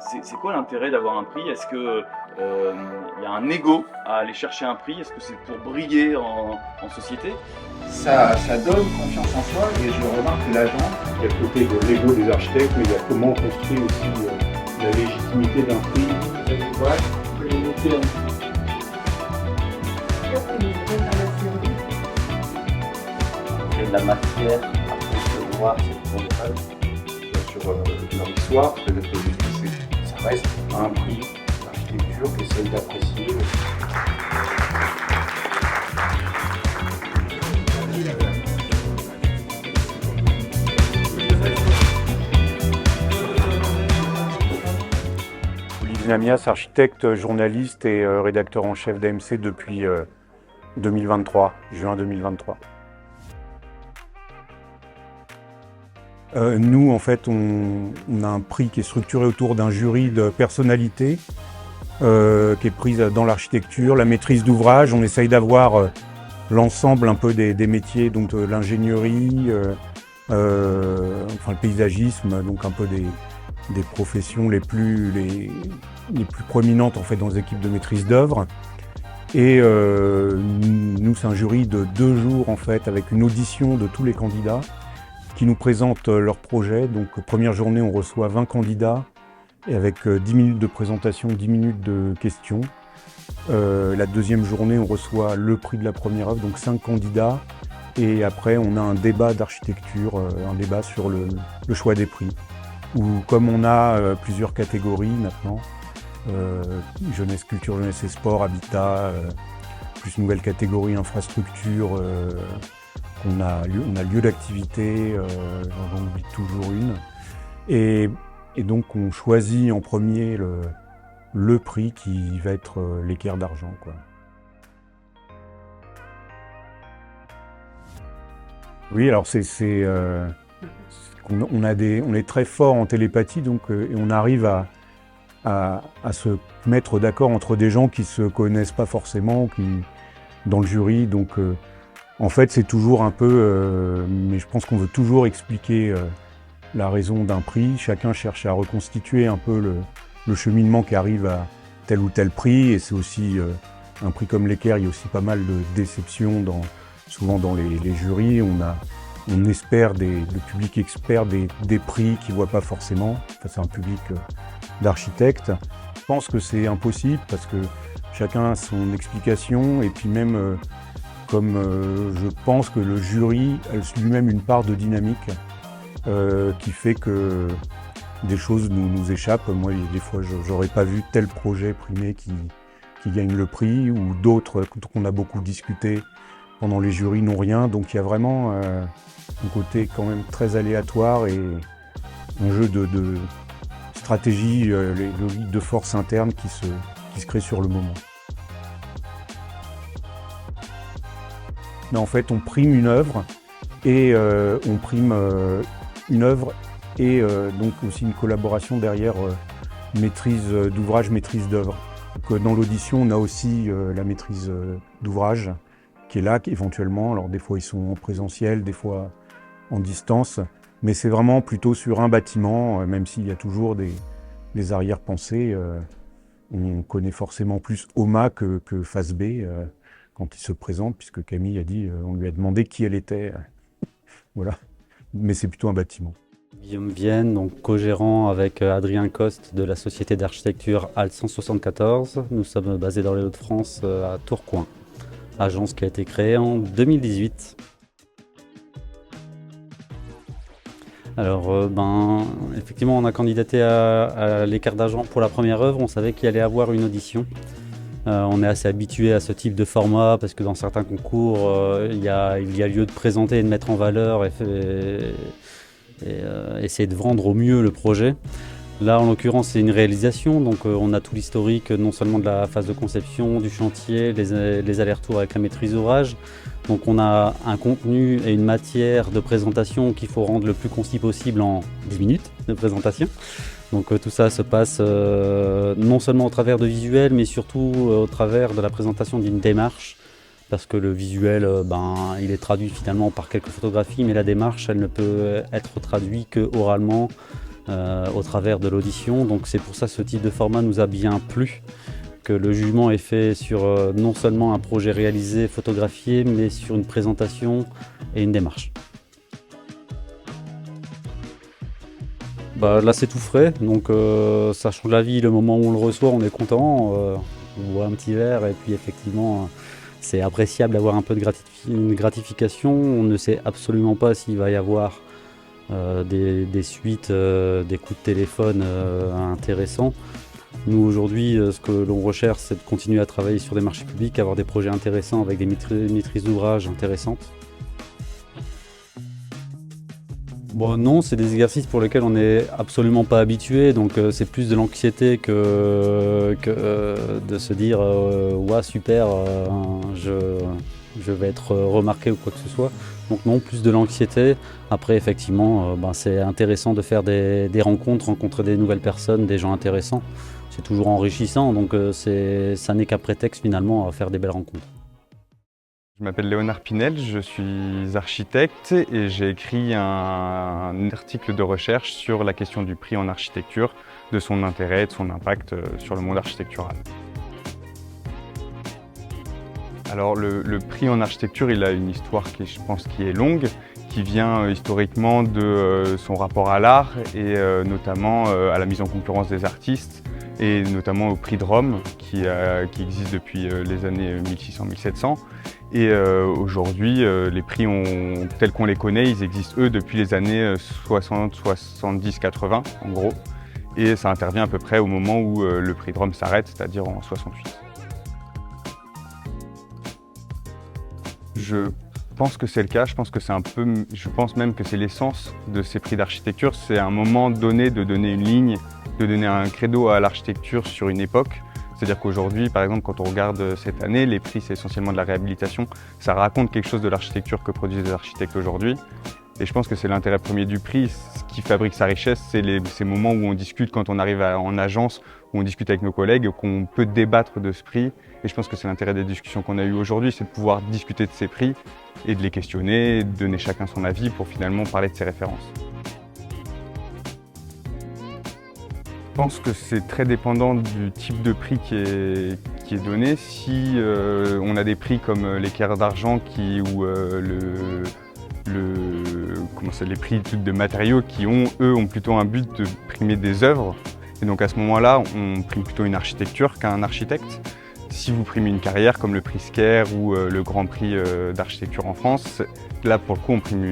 C'est quoi l'intérêt d'avoir un prix? Est-ce que y a un ego à aller chercher un prix? Est-ce que c'est pour briller en société? Ça donne confiance en soi et je remarque que l'agent, Il y a le côté de l'ego des architectes, mais il y a comment on construit aussi la légitimité d'un prix. Et de la matière à concevoir cette montage. Sur leur histoire, peut-être que ça reste un prix d'architecture qui essaye d'apprécier. Olivier Namias, architecte, journaliste et rédacteur en chef d'AMC depuis 2023, juin 2023. Nous, en fait, on a un prix qui est structuré autour d'un jury de personnalité qui est prise dans l'architecture, la maîtrise d'ouvrage. On essaye d'avoir l'ensemble un peu des métiers, donc l'ingénierie, enfin le paysagisme, donc un peu des professions les plus proéminentes en fait dans les équipes de maîtrise d'œuvre. Et nous, c'est un jury de 2 jours en fait, avec une audition de tous les candidats qui nous présentent leur projet. Donc première journée, on reçoit 20 candidats et avec 10 minutes de présentation, 10 minutes de questions. La deuxième journée, on reçoit le prix de la première œuvre, donc 5 candidats. Et après, on a un débat d'architecture, un débat sur le choix des prix. Où comme on a plusieurs catégories maintenant, jeunesse, culture, jeunesse et sport, habitat, plus nouvelle catégorie infrastructure, on a lieu d'activité, j'en oublie toujours une. Et donc on choisit en premier le prix qui va être l'équerre d'argent, quoi. Oui, alors on est très fort en télépathie, donc et on arrive à se mettre d'accord entre des gens qui se connaissent pas forcément, dans le jury. Donc en fait, c'est toujours un peu, mais je pense qu'on veut toujours expliquer la raison d'un prix. Chacun cherche à reconstituer un peu le cheminement qui arrive à tel ou tel prix. Et c'est aussi un prix comme l'équerre, il y a aussi pas mal de déceptions souvent dans les jurys. On espère, le public espère des prix qu'il ne voit pas forcément. Enfin, c'est un public d'architectes. Je pense que c'est impossible parce que chacun a son explication et puis même comme je pense que le jury a lui-même une part de dynamique qui fait que des choses nous échappent. Moi, des fois, j'aurais pas vu tel projet primé qui gagne le prix ou d'autres qu'on a beaucoup discuté pendant les jurys n'ont rien. Donc il y a vraiment un côté quand même très aléatoire et un jeu de stratégie, de force interne qui se crée sur le moment. Mais en fait, on prime une œuvre et donc aussi une collaboration derrière maîtrise d'ouvrage, maîtrise d'œuvre. Dans l'audition, on a aussi la maîtrise d'ouvrage qui est là, éventuellement. Alors des fois, ils sont en présentiel, des fois en distance. Mais c'est vraiment plutôt sur un bâtiment, même s'il y a toujours des arrière-pensées. On connaît forcément plus OMA que Phase B quand il se présente, puisque Camille a dit, on lui a demandé qui elle était. Voilà. Mais c'est plutôt un bâtiment. Guillaume Vienne, donc co-gérant avec Adrien Coste de la société d'architecture ALT 174. Nous sommes basés dans les Hauts-de-France à Tourcoing, agence qui a été créée en 2018. Alors, effectivement, on a candidaté à l'équerre d'argent pour la première œuvre. On savait qu'il allait avoir une audition. On est assez habitué à ce type de format parce que dans certains concours, il y a lieu de présenter et de mettre en valeur et essayer de vendre au mieux le projet. Là, en l'occurrence, c'est une réalisation, donc on a tout l'historique, non seulement de la phase de conception, du chantier, les allers-retours avec la maîtrise d'ouvrage. Donc on a un contenu et une matière de présentation qu'il faut rendre le plus concis possible en 10 minutes de présentation. Donc tout ça se passe non seulement au travers de visuels, mais surtout au travers de la présentation d'une démarche. Parce que le visuel, il est traduit finalement par quelques photographies, mais la démarche, elle ne peut être traduite qu'oralement au travers de l'audition. Donc c'est pour ça que ce type de format nous a bien plu, que le jugement est fait sur non seulement un projet réalisé, photographié, mais sur une présentation et une démarche. Là c'est tout frais, donc ça change la vie. Le moment où on le reçoit, on est content, on boit un petit verre et puis effectivement c'est appréciable d'avoir un peu de gratification. On ne sait absolument pas s'il va y avoir des suites, des coups de téléphone intéressants. Nous aujourd'hui, ce que l'on recherche, c'est de continuer à travailler sur des marchés publics, avoir des projets intéressants avec des maîtrises d'ouvrage intéressantes. Bon, non, c'est des exercices pour lesquels on n'est absolument pas habitué, donc c'est plus de l'anxiété que de se dire ouais, super, je vais être remarqué ou quoi que ce soit. Donc non, plus de l'anxiété. Après, effectivement, c'est intéressant de faire des rencontres, rencontrer des nouvelles personnes, des gens intéressants. C'est toujours enrichissant, donc ça n'est qu'un prétexte finalement à faire des belles rencontres. Je m'appelle Léonard Pinel, je suis architecte et j'ai écrit un article de recherche sur la question du prix en architecture, de son intérêt et de son impact sur le monde architectural. Alors le prix en architecture, il a une histoire je pense qui est longue, qui vient historiquement de son rapport à l'art et notamment à la mise en concurrence des artistes et notamment au prix de Rome qui existe depuis les années 1600-1700. Et aujourd'hui, les prix tels qu'on les connaît, ils existent eux depuis les années 60, 70, 80 en gros. Et ça intervient à peu près au moment où le prix de Rome s'arrête, c'est-à-dire en 68. Je pense que c'est le cas, je pense même que c'est l'essence de ces prix d'architecture. C'est à un moment donné de donner une ligne, de donner un credo à l'architecture sur une époque. C'est-à-dire qu'aujourd'hui, par exemple, quand on regarde cette année, les prix, c'est essentiellement de la réhabilitation. Ça raconte quelque chose de l'architecture que produisent les architectes aujourd'hui. Et je pense que c'est l'intérêt premier du prix. Ce qui fabrique sa richesse, c'est ces moments où on discute quand on arrive en agence, où on discute avec nos collègues, qu'on peut débattre de ce prix. Et je pense que c'est l'intérêt des discussions qu'on a eues aujourd'hui, c'est de pouvoir discuter de ces prix et de les questionner, de donner chacun son avis pour finalement parler de ses références. Je pense que c'est très dépendant du type de prix qui est donné. Si on a des prix comme l'équerre d'argent ou les prix de matériaux qui ont plutôt un but de primer des œuvres. Et donc à ce moment-là, on prime plutôt une architecture qu'un architecte. Si vous primez une carrière comme le prix Sker ou le Grand Prix d'architecture en France, là pour le coup on prime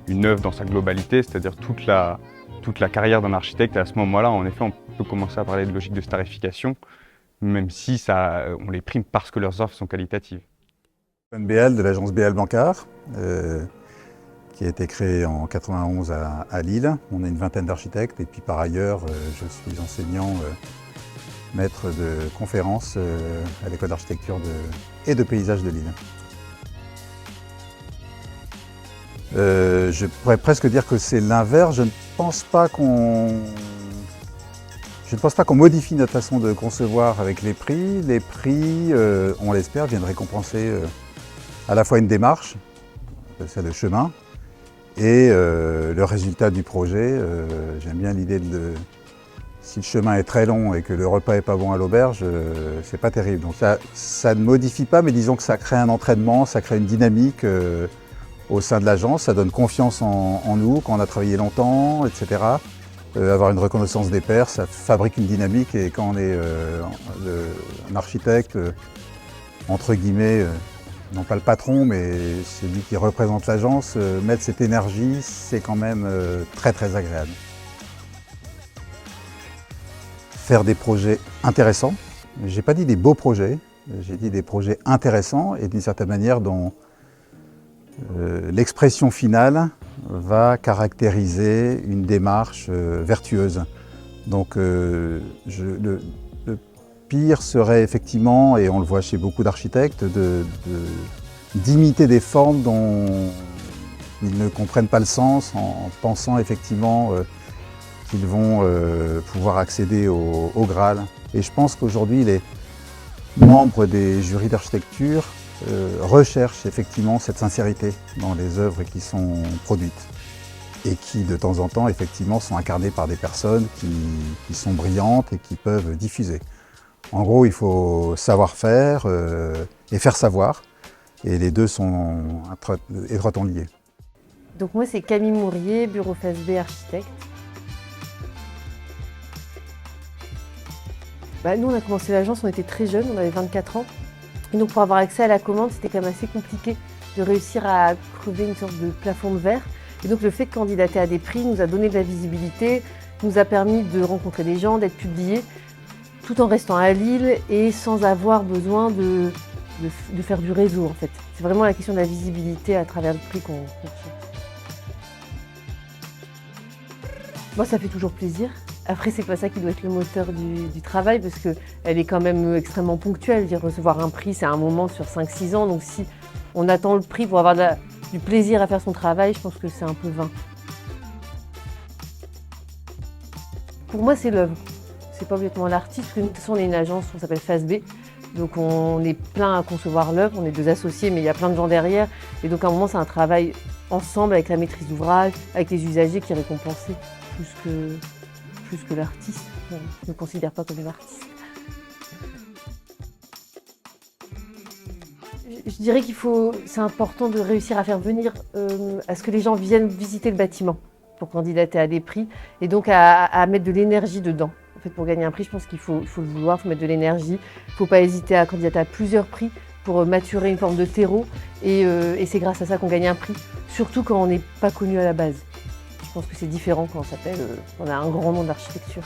une œuvre dans sa globalité, c'est-à-dire toute la carrière d'un architecte. Et à ce moment-là, en effet, on peut commencer à parler de logique de starification, même si on les prime parce que leurs œuvres sont qualitatives. BL de l'agence BL Bancard, qui a été créée en 91 à Lille. On a une vingtaine d'architectes et puis par ailleurs, je suis enseignant maître de conférences à l'école d'architecture et de paysage de Lille. Je pourrais presque dire que c'est l'inverse. Je ne pense pas qu'on modifie notre façon de concevoir avec les prix. Les prix, on l'espère, viennent récompenser à la fois une démarche, c'est le chemin, et le résultat du projet. J'aime bien l'idée si le chemin est très long et que le repas n'est pas bon à l'auberge, c'est pas terrible. Donc ça ne modifie pas, mais disons que ça crée un entraînement, ça crée une dynamique au sein de l'agence, ça donne confiance en nous, quand on a travaillé longtemps, etc. Avoir une reconnaissance des pairs, ça fabrique une dynamique et quand on est un architecte, entre guillemets, non pas le patron, mais celui qui représente l'agence, mettre cette énergie, c'est quand même très très agréable. Faire des projets intéressants, j'ai pas dit des beaux projets, j'ai dit des projets intéressants et d'une certaine manière dont l'expression finale va caractériser une démarche vertueuse. Donc le pire serait effectivement, et on le voit chez beaucoup d'architectes, d'imiter des formes dont ils ne comprennent pas le sens en pensant effectivement qu'ils vont pouvoir accéder au Graal. Et je pense qu'aujourd'hui les membres des jurys d'architecture recherchent effectivement cette sincérité dans les œuvres qui sont produites. et qui de temps en temps effectivement sont incarnés par des personnes qui sont brillantes et qui peuvent diffuser. En gros, il faut savoir faire et faire savoir, et les deux sont étroitement liés. Donc moi c'est Camille Mourier, bureau FASB architecte. Nous on a commencé l'agence, on était très jeunes, on avait 24 ans. Et donc pour avoir accès à la commande, c'était quand même assez compliqué de réussir à crever une sorte de plafond de verre. Et donc le fait de candidater à des prix nous a donné de la visibilité, nous a permis de rencontrer des gens, d'être publiés, tout en restant à Lille et sans avoir besoin de faire du réseau en fait. C'est vraiment la question de la visibilité à travers le prix qu'on cherche. Moi ça fait toujours plaisir. Après c'est pas ça qui doit être le moteur du travail parce qu'elle est quand même extrêmement ponctuelle. Dire recevoir un prix c'est un moment sur 5-6 ans, donc si on attend le prix pour avoir du plaisir à faire son travail, je pense que c'est un peu vain. Pour moi c'est l'œuvre. C'est pas obligatoirement l'artiste, parce que nous, de toute façon, on est une agence, on s'appelle FASB, donc on est plein à concevoir l'œuvre, on est 2 associés, mais il y a plein de gens derrière, et donc à un moment, c'est un travail ensemble avec la maîtrise d'ouvrage, avec les usagers qui est récompensé, plus que l'artiste. Je ne me considère pas comme une artiste. Je dirais c'est important de réussir à faire venir, à ce que les gens viennent visiter le bâtiment pour candidater à des prix, et donc à mettre de l'énergie dedans. En fait, pour gagner un prix, je pense qu'il faut le vouloir, il faut mettre de l'énergie. Il ne faut pas hésiter à candidater à plusieurs prix pour maturer une forme de terreau. Et c'est grâce à ça qu'on gagne un prix, surtout quand on n'est pas connu à la base. Je pense que c'est différent quand on a un grand nom d'architecture.